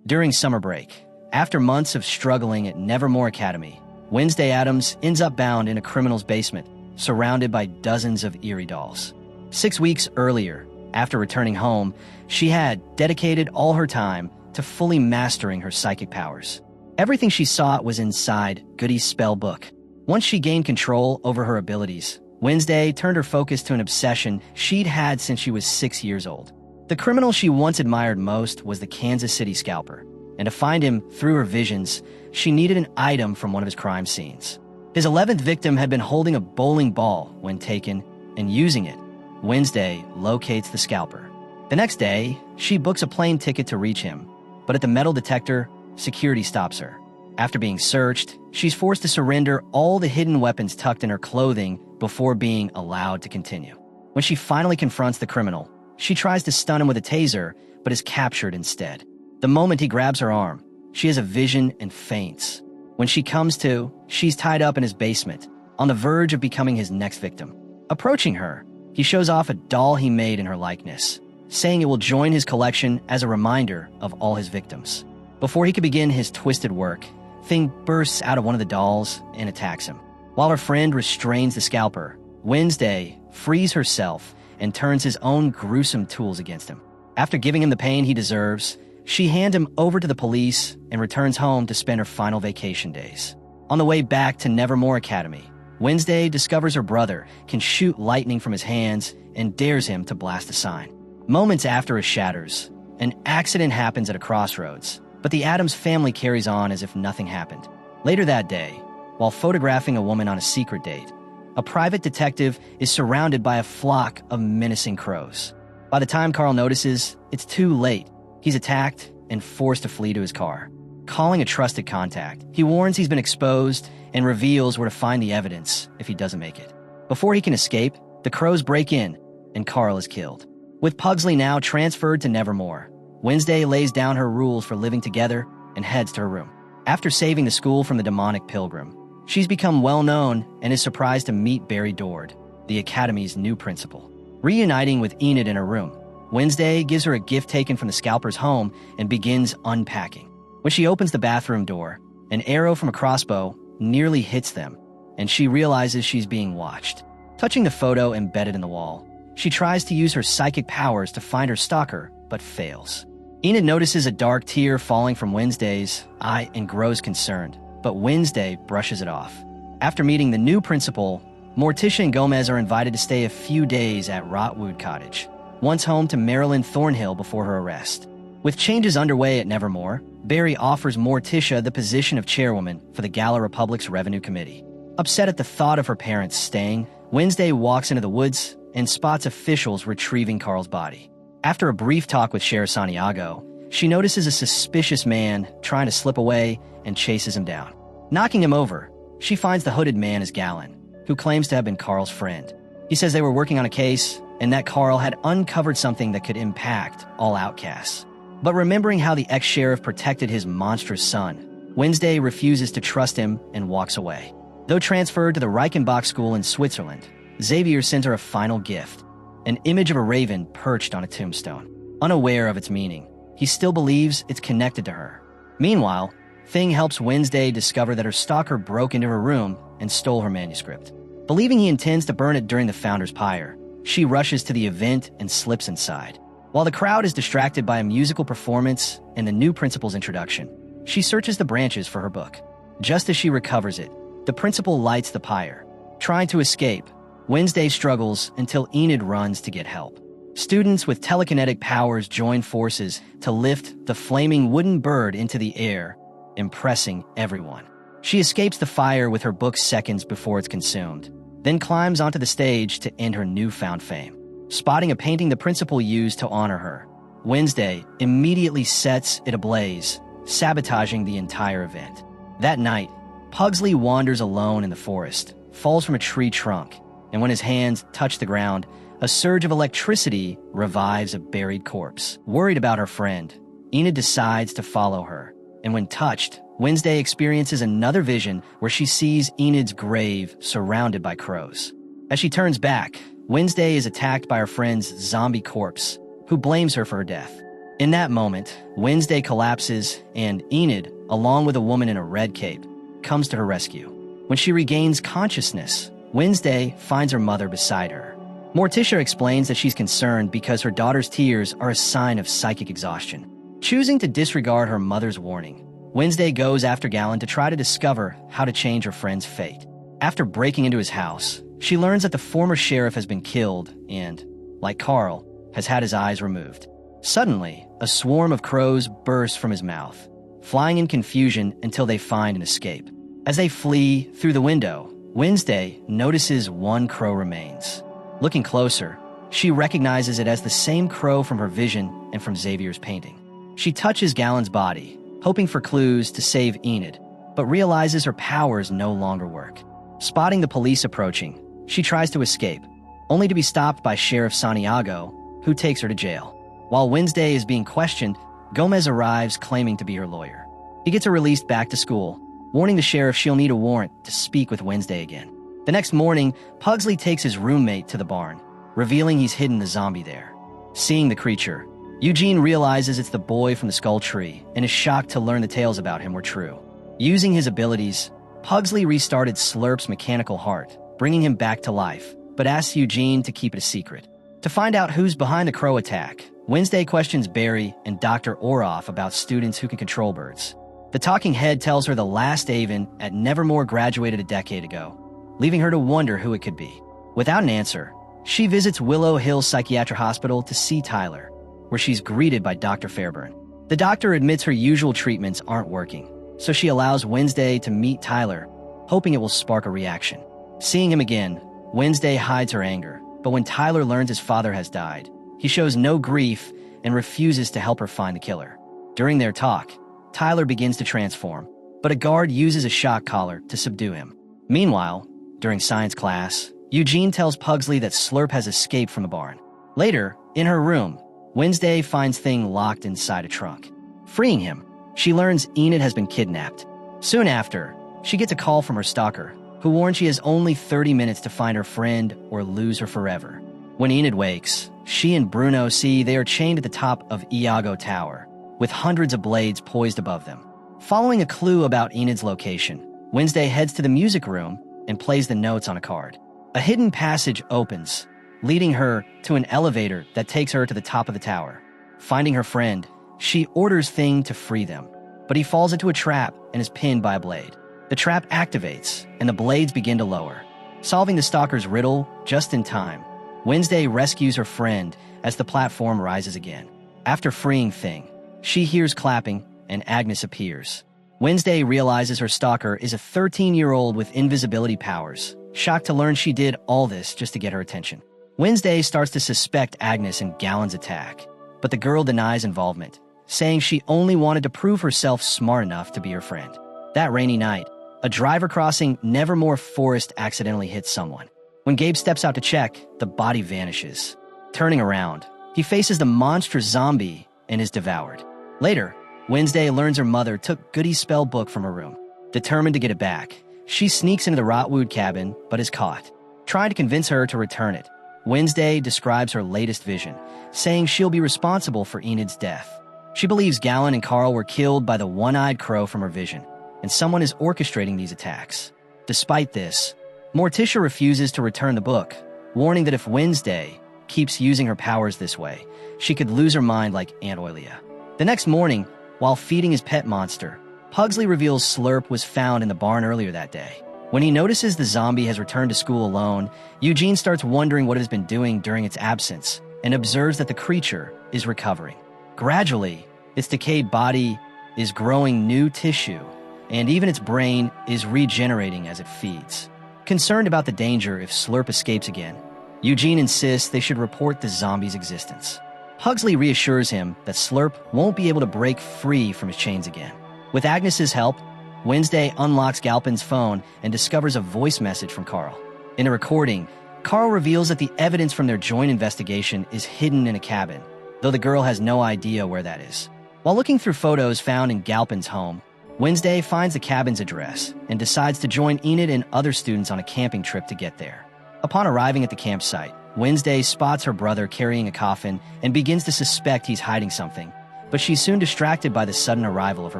During summer break, after months of struggling at Nevermore Academy, Wednesday Addams ends up bound in a criminal's basement, surrounded by dozens of eerie dolls. 6 weeks earlier, after returning home, she had dedicated all her time to fully mastering her psychic powers. Everything she sought was inside Goody's spell book. Once she gained control over her abilities, Wednesday turned her focus to an obsession she'd had since she was 6 years old. The criminal she once admired most was the Kansas City Scalper, and to find him through her visions, she needed an item from one of his crime scenes. His 11th victim had been holding a bowling ball when taken and using it. Wednesday locates the Scalper. The next day, she books a plane ticket to reach him, but at the metal detector, security stops her. After being searched, she's forced to surrender all the hidden weapons tucked in her clothing before being allowed to continue. When she finally confronts the criminal, she tries to stun him with a taser, but is captured instead. The moment he grabs her arm, she has a vision and faints. When she comes to, she's tied up in his basement, on the verge of becoming his next victim. Approaching her, he shows off a doll he made in her likeness, saying it will join his collection as a reminder of all his victims. Before he could begin his twisted work, Thing bursts out of one of the dolls and attacks him. While her friend restrains the Scalper, Wednesday frees herself and turns his own gruesome tools against him. After giving him the pain he deserves, she hands him over to the police and returns home to spend her final vacation days. On the way back to Nevermore Academy, Wednesday discovers her brother can shoot lightning from his hands and dares him to blast a sign. Moments after it shatters, an accident happens at a crossroads, but the Addams family carries on as if nothing happened. Later that day, while photographing a woman on a secret date, a private detective is surrounded by a flock of menacing crows. By the time Carl notices, it's too late. He's attacked and forced to flee to his car. Calling a trusted contact, he warns he's been exposed and reveals where to find the evidence if he doesn't make it. Before he can escape, the crows break in, and Carl is killed. With Pugsley now transferred to Nevermore, Wednesday lays down her rules for living together and heads to her room. After saving the school from the demonic pilgrim, she's become well-known and is surprised to meet Barry Dord, the Academy's new principal. Reuniting with Enid in her room, Wednesday gives her a gift taken from the Scalper's home and begins unpacking. When she opens the bathroom door, an arrow from a crossbow nearly hits them, and she realizes she's being watched. Touching the photo embedded in the wall, she tries to use her psychic powers to find her stalker, but fails. Enid notices a dark tear falling from Wednesday's eye and grows concerned, but Wednesday brushes it off. After meeting the new principal, Morticia and Gomez are invited to stay a few days at Rotwood Cottage, once home to Marilyn Thornhill before her arrest. With changes underway at Nevermore, Barry offers Morticia the position of chairwoman for the Gala Republic's Revenue Committee. Upset at the thought of her parents staying, Wednesday walks into the woods and spots officials retrieving Carl's body. After a brief talk with Sheriff Santiago, she notices a suspicious man trying to slip away and chases him down. Knocking him over, she finds the hooded man as Gallon, who claims to have been Carl's friend. He says they were working on a case and that Carl had uncovered something that could impact all outcasts. But remembering how the ex-sheriff protected his monstrous son, Wednesday refuses to trust him and walks away. Though transferred to the Reichenbach School in Switzerland, Xavier sends her a final gift, an image of a raven perched on a tombstone. Unaware of its meaning, he still believes it's connected to her. Meanwhile, Thing helps Wednesday discover that her stalker broke into her room and stole her manuscript. Believing he intends to burn it during the Founder's Pyre, she rushes to the event and slips inside. While the crowd is distracted by a musical performance and the new principal's introduction, she searches the branches for her book. Just as she recovers it, the principal lights the pyre. Trying to escape, Wednesday struggles until Enid runs to get help. Students with telekinetic powers join forces to lift the flaming wooden bird into the air, impressing everyone. She escapes the fire with her book seconds before it's consumed, then climbs onto the stage to end her newfound fame. Spotting a painting the principal used to honor her, Wednesday immediately sets it ablaze, sabotaging the entire event. That night, Pugsley wanders alone in the forest, falls from a tree trunk, and when his hands touch the ground, a surge of electricity revives a buried corpse. Worried about her friend, Enid decides to follow her, and when touched, Wednesday experiences another vision where she sees Enid's grave surrounded by crows. As she turns back, Wednesday is attacked by her friend's zombie corpse, who blames her for her death. In that moment, Wednesday collapses, and Enid, along with a woman in a red cape, comes to her rescue. When she regains consciousness, Wednesday finds her mother beside her. Morticia explains that she's concerned because her daughter's tears are a sign of psychic exhaustion. Choosing to disregard her mother's warning, Wednesday goes after Gallon to try to discover how to change her friend's fate. After breaking into his house, she learns that the former sheriff has been killed and, like Carl, has had his eyes removed. Suddenly, a swarm of crows bursts from his mouth, flying in confusion until they find an escape. As they flee through the window, Wednesday notices one crow remains. Looking closer, she recognizes it as the same crow from her vision and from Xavier's painting. She touches Gallon's body, hoping for clues to save Enid, but realizes her powers no longer work. Spotting the police approaching, she tries to escape, only to be stopped by Sheriff Santiago, who takes her to jail. While Wednesday is being questioned, Gomez arrives claiming to be her lawyer. He gets her released back to school, warning the sheriff she'll need a warrant to speak with Wednesday again. The next morning, Pugsley takes his roommate to the barn, revealing he's hidden the zombie there. Seeing the creature, Eugene realizes it's the boy from the Skull Tree and is shocked to learn the tales about him were true. Using his abilities, Pugsley restarted Slurp's mechanical heart, bringing him back to life, but asks Eugene to keep it a secret. To find out who's behind the crow attack, Wednesday questions Barry and Dr. Oroff about students who can control birds. The talking head tells her the last Avon at Nevermore graduated a decade ago, leaving her to wonder who it could be. Without an answer, she visits Willow Hill Psychiatric Hospital to see Tyler, where she's greeted by Dr. Fairburn. The doctor admits her usual treatments aren't working, so she allows Wednesday to meet Tyler, hoping it will spark a reaction. Seeing him again, Wednesday hides her anger, but when Tyler learns his father has died, he shows no grief and refuses to help her find the killer. During their talk, Tyler begins to transform, but a guard uses a shock collar to subdue him. Meanwhile, during science class, Eugene tells Pugsley that Slurp has escaped from the barn. Later, in her room, Wednesday finds Thing locked inside a trunk. Freeing him, she learns Enid has been kidnapped. Soon after, she gets a call from her stalker, who warns she has only 30 minutes to find her friend or lose her forever. When Enid wakes, she and Bruno see they are chained at the top of Iago Tower, with hundreds of blades poised above them. Following a clue about Enid's location, Wednesday heads to the music room and plays the notes on a card. A hidden passage opens, leading her to an elevator that takes her to the top of the tower. Finding her friend, she orders Thing to free them, but he falls into a trap and is pinned by a blade. The trap activates, and the blades begin to lower. Solving the stalker's riddle just in time, Wednesday rescues her friend as the platform rises again. After freeing Thing, she hears clapping, and Agnes appears. Wednesday realizes her stalker is a 13-year-old with invisibility powers, shocked to learn she did all this just to get her attention. Wednesday starts to suspect Agnes in Gallon's attack, but the girl denies involvement, saying she only wanted to prove herself smart enough to be her friend. That rainy night, a driver crossing Nevermore Forest accidentally hits someone. When Gabe steps out to check, the body vanishes. Turning around, he faces the monstrous zombie and is devoured. Later, Wednesday learns her mother took Goody's spell book from her room. Determined to get it back, she sneaks into the Rotwood cabin but is caught. Trying to convince her to return it, Wednesday describes her latest vision, saying she'll be responsible for Enid's death. She believes Gallon and Carl were killed by the one-eyed crow from her vision, and someone is orchestrating these attacks. Despite this, Morticia refuses to return the book, warning that if Wednesday keeps using her powers this way, she could lose her mind like Aunt Oilia. The next morning, while feeding his pet monster, Pugsley reveals Slurp was found in the barn earlier that day. When he notices the zombie has returned to school alone, Eugene starts wondering what it has been doing during its absence and observes that the creature is recovering. Gradually, its decayed body is growing new tissue, and even its brain is regenerating as it feeds. Concerned about the danger if Slurp escapes again, Eugene insists they should report the zombie's existence. Pugsley reassures him that Slurp won't be able to break free from his chains again. With Agnes's help, Wednesday unlocks Galpin's phone and discovers a voice message from Carl. In a recording, Carl reveals that the evidence from their joint investigation is hidden in a cabin, though the girl has no idea where that is. While looking through photos found in Galpin's home, Wednesday finds the cabin's address and decides to join Enid and other students on a camping trip to get there. Upon arriving at the campsite, Wednesday spots her brother carrying a coffin and begins to suspect he's hiding something, but she's soon distracted by the sudden arrival of her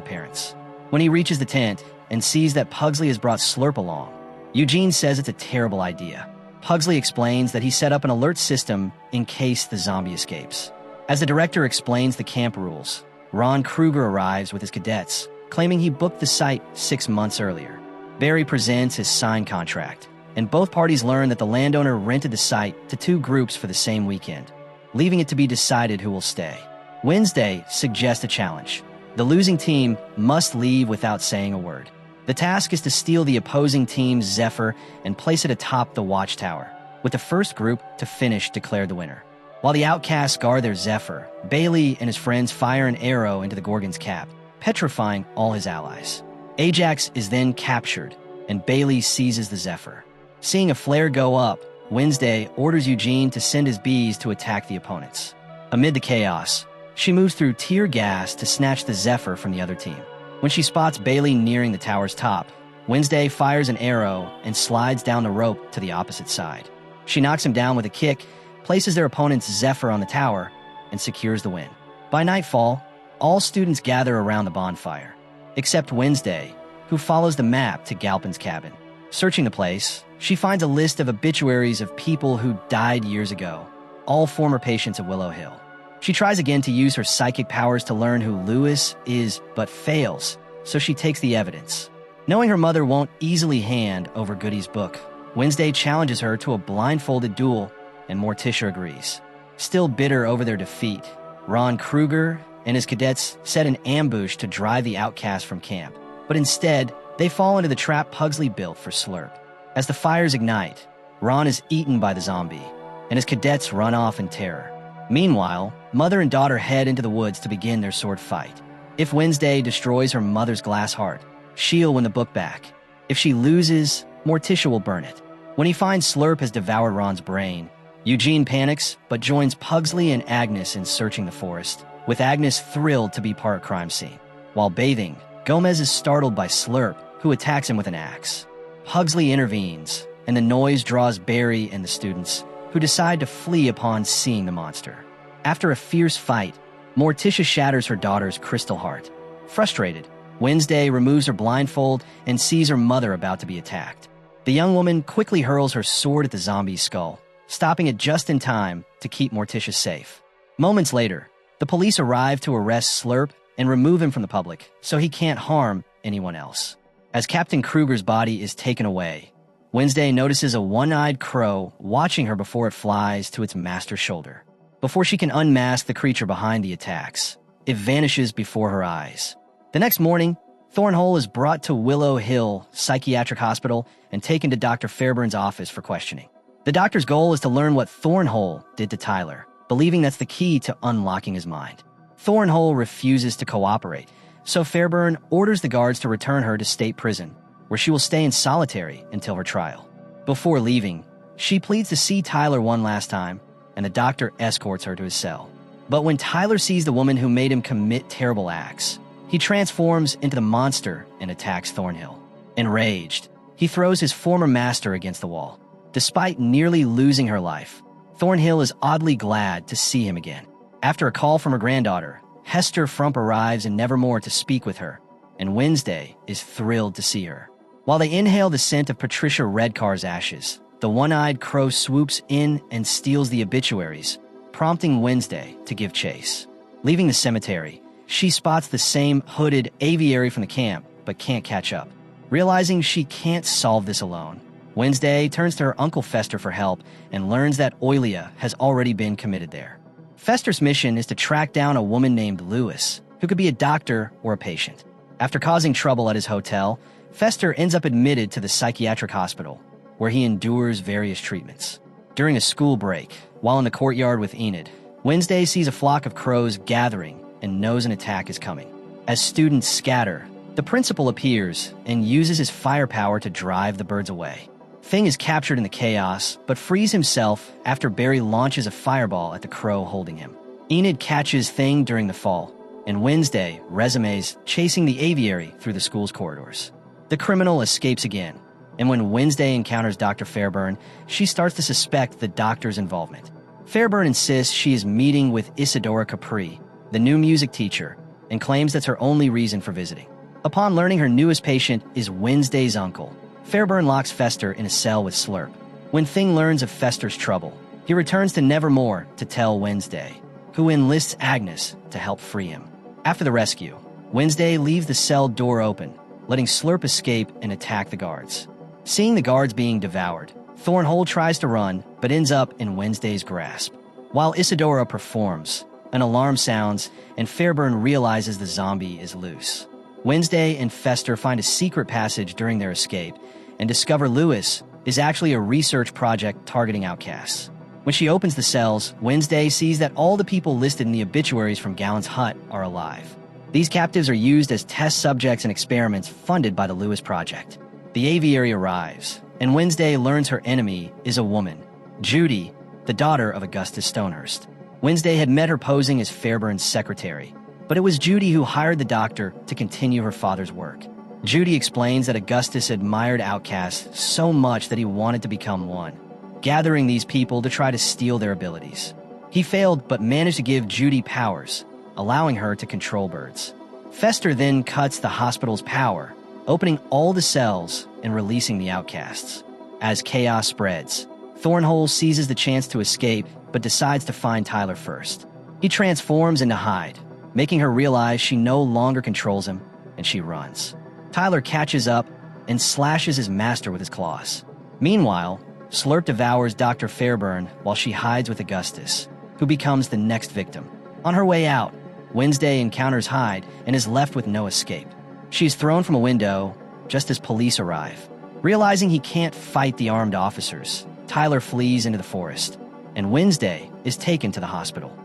parents. When he reaches the tent and sees that Pugsley has brought Slurp along, Eugene says it's a terrible idea. Pugsley explains that he set up an alert system in case the zombie escapes. As the director explains the camp rules, Ron Kruger arrives with his cadets, claiming he booked the site 6 months earlier. Barry presents his signed contract, and both parties learn that the landowner rented the site to 2 groups for the same weekend, leaving it to be decided who will stay. Wednesday suggests a challenge. The losing team must leave without saying a word. The task is to steal the opposing team's Zephyr and place it atop the watchtower, with the first group to finish declared the winner. While the outcasts guard their Zephyr, Bailey and his friends fire an arrow into the Gorgon's cap, petrifying all his allies. Ajax is then captured, and Bailey seizes the Zephyr. Seeing a flare go up, Wednesday orders Eugene to send his bees to attack the opponents. Amid the chaos, she moves through tear gas to snatch the Zephyr from the other team. When she spots Bailey nearing the tower's top, Wednesday fires an arrow and slides down the rope to the opposite side. She knocks him down with a kick, places their opponent's Zephyr on the tower, and secures the win. By nightfall, all students gather around the bonfire, except Wednesday, who follows the map to Galpin's cabin. Searching the place, she finds a list of obituaries of people who died years ago, all former patients of Willow Hill. She tries again to use her psychic powers to learn who Lewis is, but fails, so she takes the evidence. Knowing her mother won't easily hand over Goody's book, Wednesday challenges her to a blindfolded duel, and Morticia agrees. Still bitter over their defeat, Ron Kruger and his cadets set an ambush to drive the outcast from camp, but instead, they fall into the trap Pugsley built for Slurp. As the fires ignite, Ron is eaten by the zombie, and his cadets run off in terror. Meanwhile, mother and daughter head into the woods to begin their sword fight. If Wednesday destroys her mother's glass heart, she'll win the book back. If she loses, Morticia will burn it. When he finds Slurp has devoured Ron's brain, Eugene panics but joins Pugsley and Agnes in searching the forest, with Agnes thrilled to be part crime scene. While bathing, Gomez is startled by Slurp, who attacks him with an axe. Pugsley intervenes, and the noise draws Barry and the students, who decide to flee upon seeing the monster. After a fierce fight, Morticia shatters her daughter's crystal heart. Frustrated, Wednesday removes her blindfold and sees her mother about to be attacked. The young woman quickly hurls her sword at the zombie's skull, stopping it just in time to keep Morticia safe. Moments later, the police arrive to arrest Slurp and remove him from the public, so he can't harm anyone else. As Captain Kruger's body is taken away, Wednesday notices a one-eyed crow watching her before it flies to its master's shoulder. Before she can unmask the creature behind the attacks, it vanishes before her eyes. The next morning, Thornhole is brought to Willow Hill Psychiatric Hospital and taken to Dr. Fairbairn's office for questioning. The doctor's goal is to learn what Thornhole did to Tyler, believing that's the key to unlocking his mind. Thornhole refuses to cooperate, so Fairbairn orders the guards to return her to state prison, where she will stay in solitary until her trial. Before leaving, she pleads to see Tyler one last time, and the doctor escorts her to his cell. But when Tyler sees the woman who made him commit terrible acts, he transforms into the monster and attacks Thornhill. Enraged, he throws his former master against the wall. Despite nearly losing her life, Thornhill is oddly glad to see him again. After a call from her granddaughter, Hester Frump arrives in Nevermore to speak with her, and Wednesday is thrilled to see her. While they inhale the scent of Patricia Redcar's ashes, the one-eyed crow swoops in and steals the obituaries, prompting Wednesday to give chase. Leaving the cemetery, she spots the same hooded aviary from the camp, but can't catch up. Realizing she can't solve this alone, Wednesday turns to her Uncle Fester for help and learns that Oilia has already been committed there. Fester's mission is to track down a woman named Lewis, who could be a doctor or a patient. After causing trouble at his hotel, Fester ends up admitted to the psychiatric hospital, where he endures various treatments. During a school break, while in the courtyard with Enid, Wednesday sees a flock of crows gathering and knows an attack is coming. As students scatter, the principal appears and uses his firepower to drive the birds away. Thing is captured in the chaos, but frees himself after Barry launches a fireball at the crow holding him. Enid catches Thing during the fall, and Wednesday resumes chasing the aviary through the school's corridors. The criminal escapes again, and when Wednesday encounters Dr. Fairbairn, she starts to suspect the doctor's involvement. Fairbairn insists she is meeting with Isadora Capri, the new music teacher, and claims that's her only reason for visiting. Upon learning her newest patient is Wednesday's uncle, Fairburn locks Fester in a cell with Slurp. When Thing learns of Fester's trouble, he returns to Nevermore to tell Wednesday, who enlists Agnes to help free him. After the rescue, Wednesday leaves the cell door open, letting Slurp escape and attack the guards. Seeing the guards being devoured, Thornhole tries to run, but ends up in Wednesday's grasp. While Isadora performs, an alarm sounds, and Fairburn realizes the zombie is loose. Wednesday and Fester find a secret passage during their escape and discover Lewis is actually a research project targeting outcasts. When she opens the cells, Wednesday sees that all the people listed in the obituaries from Gallon's hut are alive. These captives are used as test subjects and experiments funded by the Lewis Project. The aviary arrives, and Wednesday learns her enemy is a woman, Judy, the daughter of Augustus Stonehurst. Wednesday had met her posing as Fairburn's secretary, but it was Judy who hired the doctor to continue her father's work. Judy explains that Augustus admired outcasts so much that he wanted to become one, gathering these people to try to steal their abilities. He failed but managed to give Judy powers, allowing her to control birds. Fester then cuts the hospital's power, opening all the cells and releasing the outcasts. As chaos spreads, Thornhole seizes the chance to escape but decides to find Tyler first. He transforms into Hyde, making her realize she no longer controls him, and she runs. Tyler catches up and slashes his master with his claws. Meanwhile, Slurp devours Dr. Fairburn while she hides with Augustus, who becomes the next victim. On her way out, Wednesday encounters Hyde and is left with no escape. She is thrown from a window just as police arrive. Realizing he can't fight the armed officers, Tyler flees into the forest, and Wednesday is taken to the hospital.